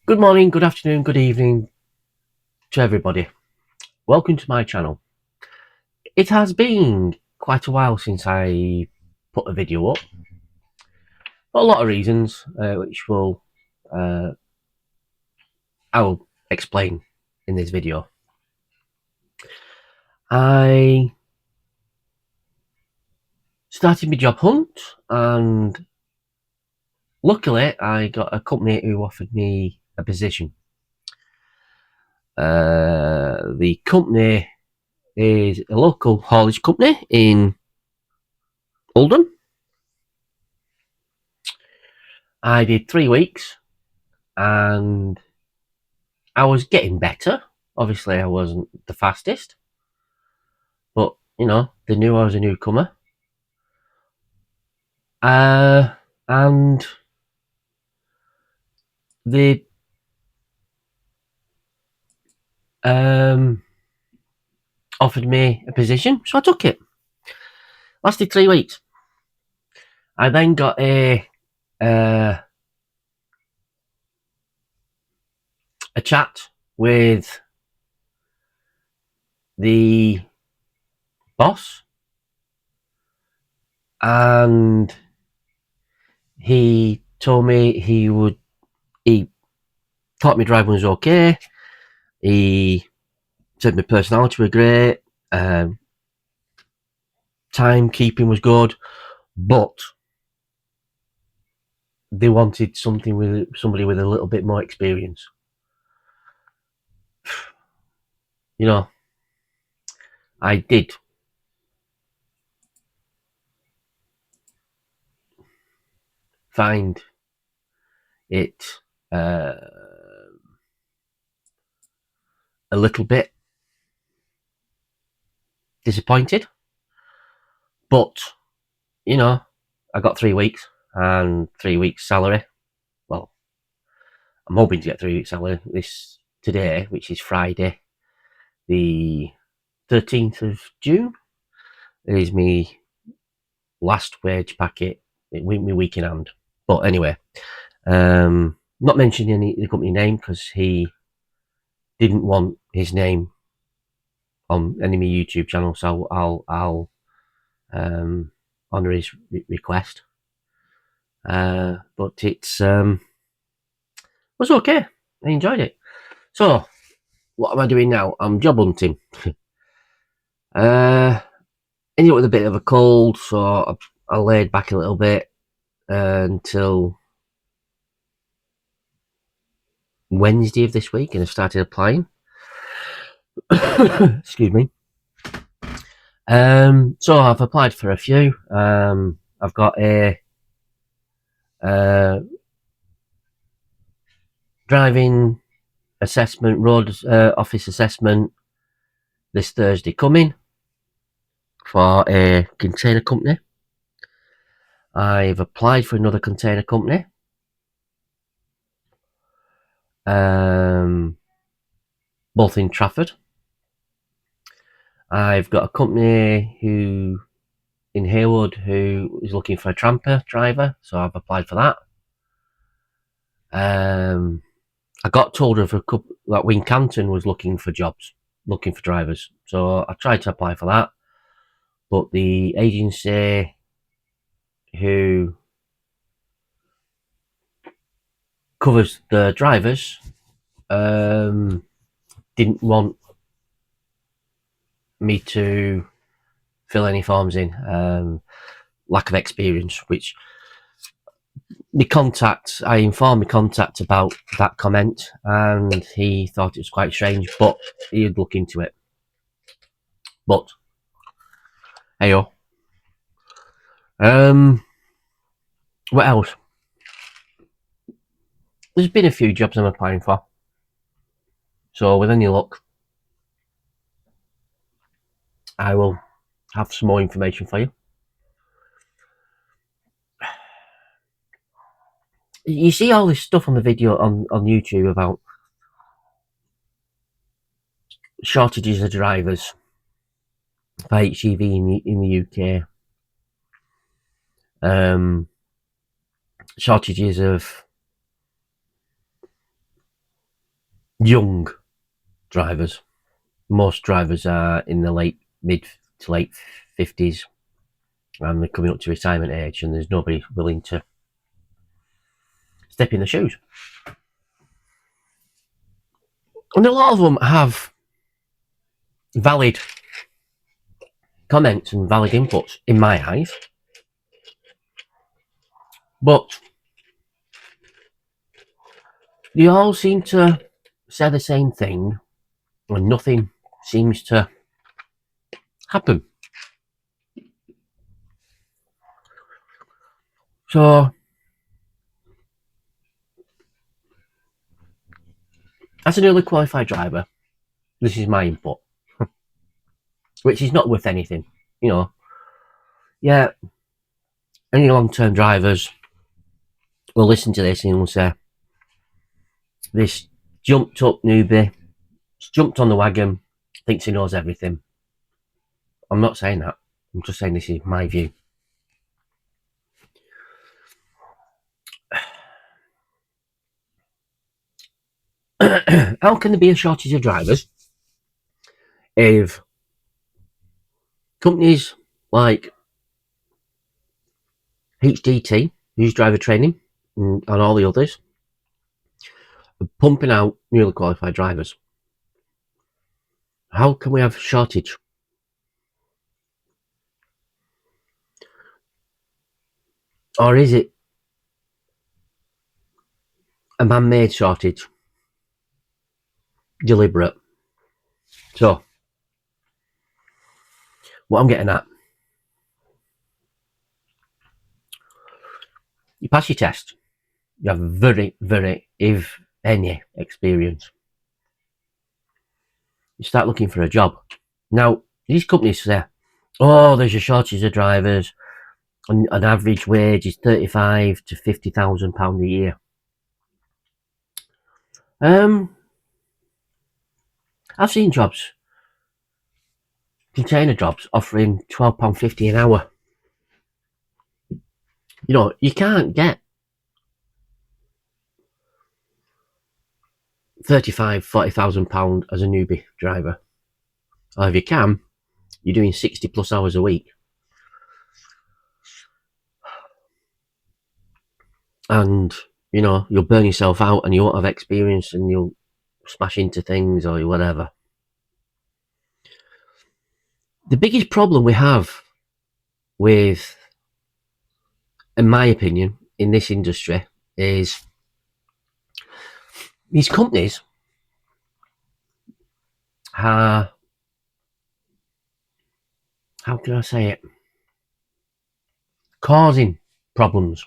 Good morning, good afternoon, good evening to everybody. Welcome to my channel. It has been quite a while since I put a video up for a lot of reasons, which I will explain in this video. I started my job hunt, and luckily I got a company who offered me a position. The company is a local haulage company in Oldham. I did 3 weeks and I was getting better. Obviously, I wasn't the fastest, but they knew I was a newcomer. And they offered me a position, so I took it. Lasted 3 weeks. I then got a chat with the boss, and he told me he thought my driving was okay. He said my personality was great. Timekeeping was good, but they wanted somebody with a little bit more experience. I did find it a little bit disappointed, but I got 3 weeks and 3 weeks salary. Well, I'm hoping to get 3 weeks salary today, which is Friday, the 13th of June. It is me last wage packet, my week in hand. But anyway, not mentioning the company name because he didn't want his name on any of my YouTube channels, so I'll honour his request. But it was okay. I enjoyed it. So, what am I doing now? I'm job hunting. Ended up with a bit of a cold, so I laid back a little bit until Wednesday of this week, and I started applying. Excuse me. So I've applied for a few. I've got a driving assessment, road office assessment this Thursday coming for a container company. I've applied for another container company. Both in Trafford. I've got a company in Haywood who is looking for a tramper driver, so I've applied for that. I got told of a couple that Wincanton was looking for jobs, looking for drivers, so I tried to apply for that, but the agency who covers the drivers didn't want me to fill any forms in. Lack of experience, which I informed my contact about that comment, and he thought it was quite strange, but he'd look into it. But heyo. What else? There's been a few jobs I'm applying for, so with any luck, I will have some more information for you. You see all this stuff on the video on YouTube about shortages of drivers for HGV in the UK. Shortages of young drivers. Most drivers are in the mid to late 50s, and they're coming up to retirement age, and there's nobody willing to step in the shoes. And a lot of them have valid comments and valid inputs in my eyes, but they all seem to say the same thing, and nothing seems to happen. So, as a newly qualified driver, this is my input, which is not worth anything. You know, yeah, any long-term drivers will listen to this and will say, this jumped up newbie, jumped on the wagon, thinks he knows everything. I'm not saying that. I'm just saying this is my view. How can there be a shortage of drivers if companies like HDT, Use Driver Training, and all the others are pumping out newly qualified drivers? How can we have shortage? Or is it a man-made shortage? Deliberate. So, what I'm getting at, you pass your test, you have very, if any, experience. You start looking for a job. Now, these companies say, oh, there's a shortage of drivers, and an average wage is £35,000 to £50,000 a year. I've seen jobs, container jobs, offering £12.50 an hour. You know, you can't get £35,000 to £40,000 as a newbie driver. Or if you can, you're doing 60 plus hours a week. And, you know, you'll burn yourself out and you won't have experience and you'll smash into things or whatever. The biggest problem we have with, in my opinion, in this industry is these companies are, how can I say it, causing problems.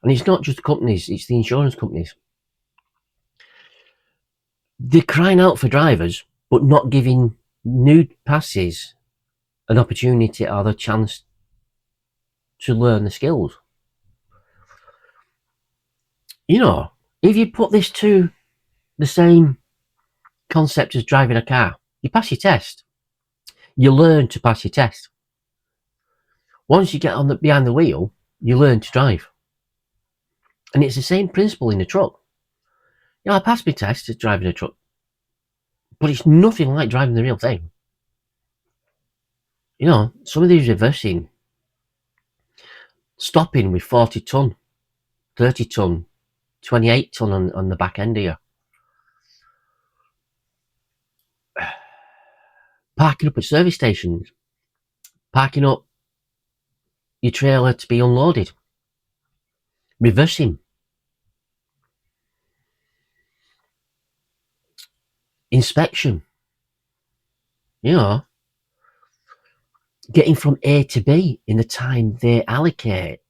And it's not just the companies, it's the insurance companies. They're crying out for drivers, but not giving new passes an opportunity or the chance to learn the skills. You know, if you put this to the same concept as driving a car, you pass your test. You learn to pass your test. Once you get behind the wheel, you learn to drive. And it's the same principle in the truck. You know, I passed my test as driving a truck, but it's nothing like driving the real thing. You know, some of these reversing, stopping with 40 ton, 30 ton, 28 ton on the back end here. Parking up at service stations, parking up your trailer to be unloaded, reversing, inspection, you know, getting from A to B in the time they allocate.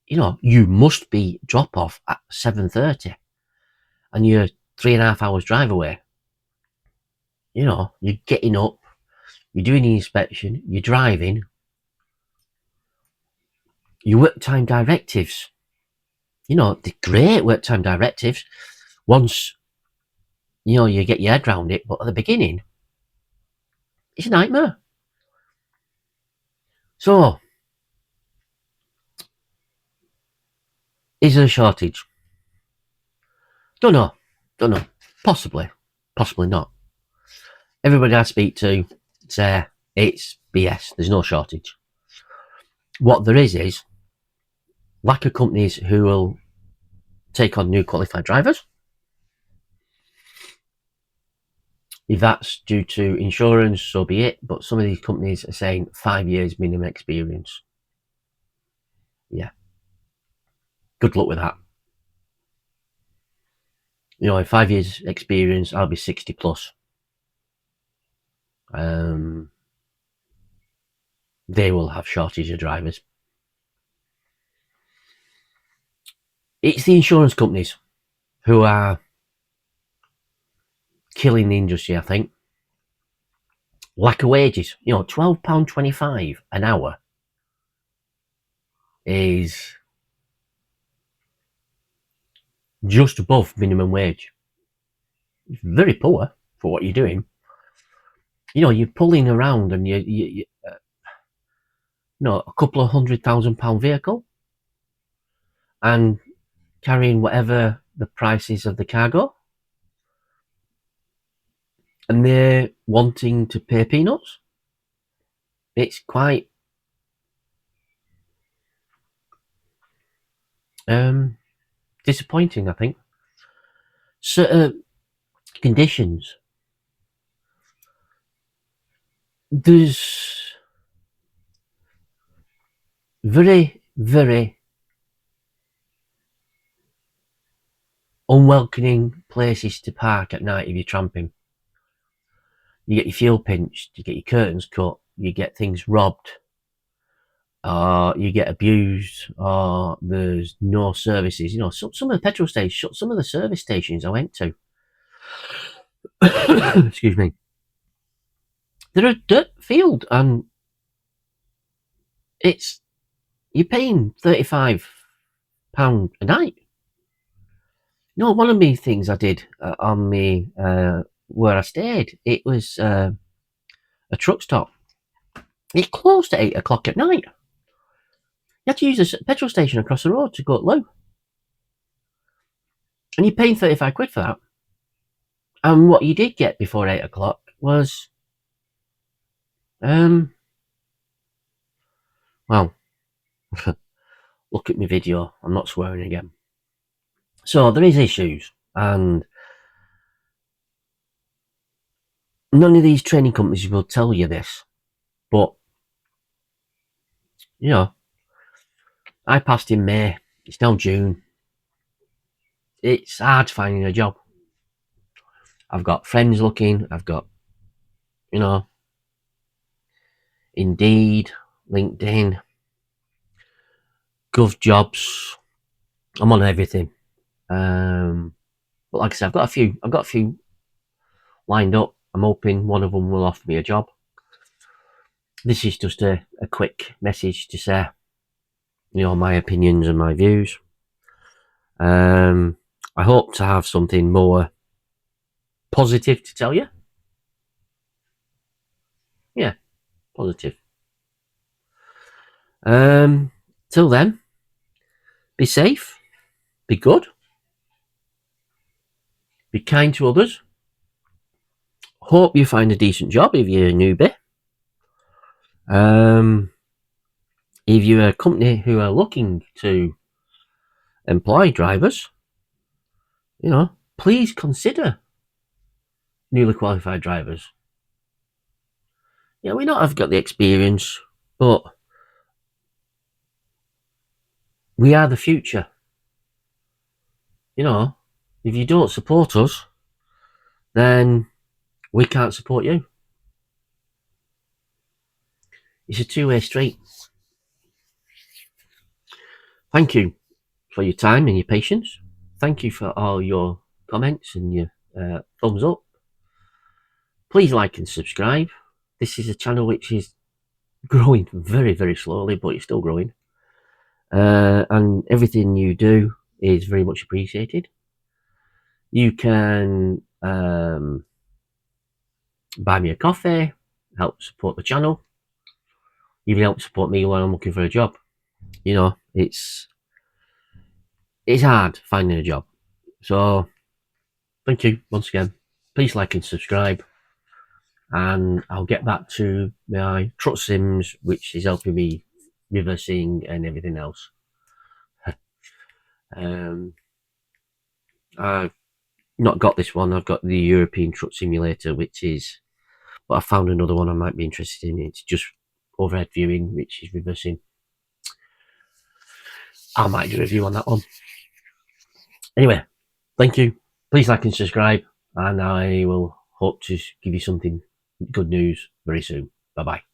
You know, you must be drop off at 7:30 and you're 3.5 hours drive away. You know, you're getting up, you're doing the inspection, you're driving, your work time directives. You know, they're great work time directives once, you know, you get your head around it, but at the beginning, it's a nightmare. So, is there a shortage? Don't know. Possibly, possibly not. Everybody I speak to say it's BS. There's no shortage. What there is lack of companies who will take on new qualified drivers. If that's due to insurance, so be it. But some of these companies are saying 5 years minimum experience. Yeah. Good luck with that. You know, in 5 years experience, I'll be 60 plus. They will have shortage of drivers. It's the insurance companies who are killing the industry, I think. Lack of wages. You know, £12.25 an hour is just above minimum wage. It's very poor for what you're doing. You know, you're pulling around and you know, a couple of £100,000 vehicle and carrying whatever the price is of the cargo, and they're wanting to pay peanuts. It's quite disappointing, I think. Certain conditions, there's very, very unwelcoming places to park at night if you're tramping. You get your fuel pinched, you get your curtains cut, you get things robbed, or you get abused, or there's no services. You know, some of the petrol stations, some of the service stations I went to, excuse me, they're a dirt field, and you're paying £35 a night. You know, one of the things I did on me where I stayed, it was a truck stop. It closed at 8 o'clock at night. You had to use a petrol station across the road to go to loo. And you're paying 35 quid for that. And what you did get before 8 o'clock was, well, look at my video. I'm not swearing again. So there is issues, and none of these training companies will tell you this, but you know, I passed in May. It's now June. It's hard finding a job. I've got friends looking. I've got, you know, Indeed, LinkedIn, Gov Jobs. I'm on everything. But like I said, I've got a few lined up. I'm hoping one of them will offer me a job. This is just a quick message to say, you know, my opinions and my views. I hope to have something more positive to tell you. Yeah, positive. Till then, be safe, be good, be kind to others. Hope you find a decent job if you're a newbie. If you're a company who are looking to employ drivers, you know, please consider newly qualified drivers. Yeah, we not have got the experience, but we are the future. You know, if you don't support us, then we can't support you. It's a two-way street. Thank you for your time and your patience. Thank you for all your comments and your thumbs up. Please like and subscribe. This is a channel which is growing very, very slowly, but it's still growing. And everything you do is very much appreciated. You can buy me a coffee, help support the channel, even help support me when I'm looking for a job. You know, it's hard finding a job. So thank you once again. Please like and subscribe, and I'll get back to my truck sims, which is helping me reversing and everything else. I've not got this one. I've got the European Truck Simulator, which is, but I found another one I might be interested in. It's just overhead viewing, which is reversing. I might do a review on that one. Anyway, thank you. Please like and subscribe, and I will hope to give you something good news very soon. Bye bye.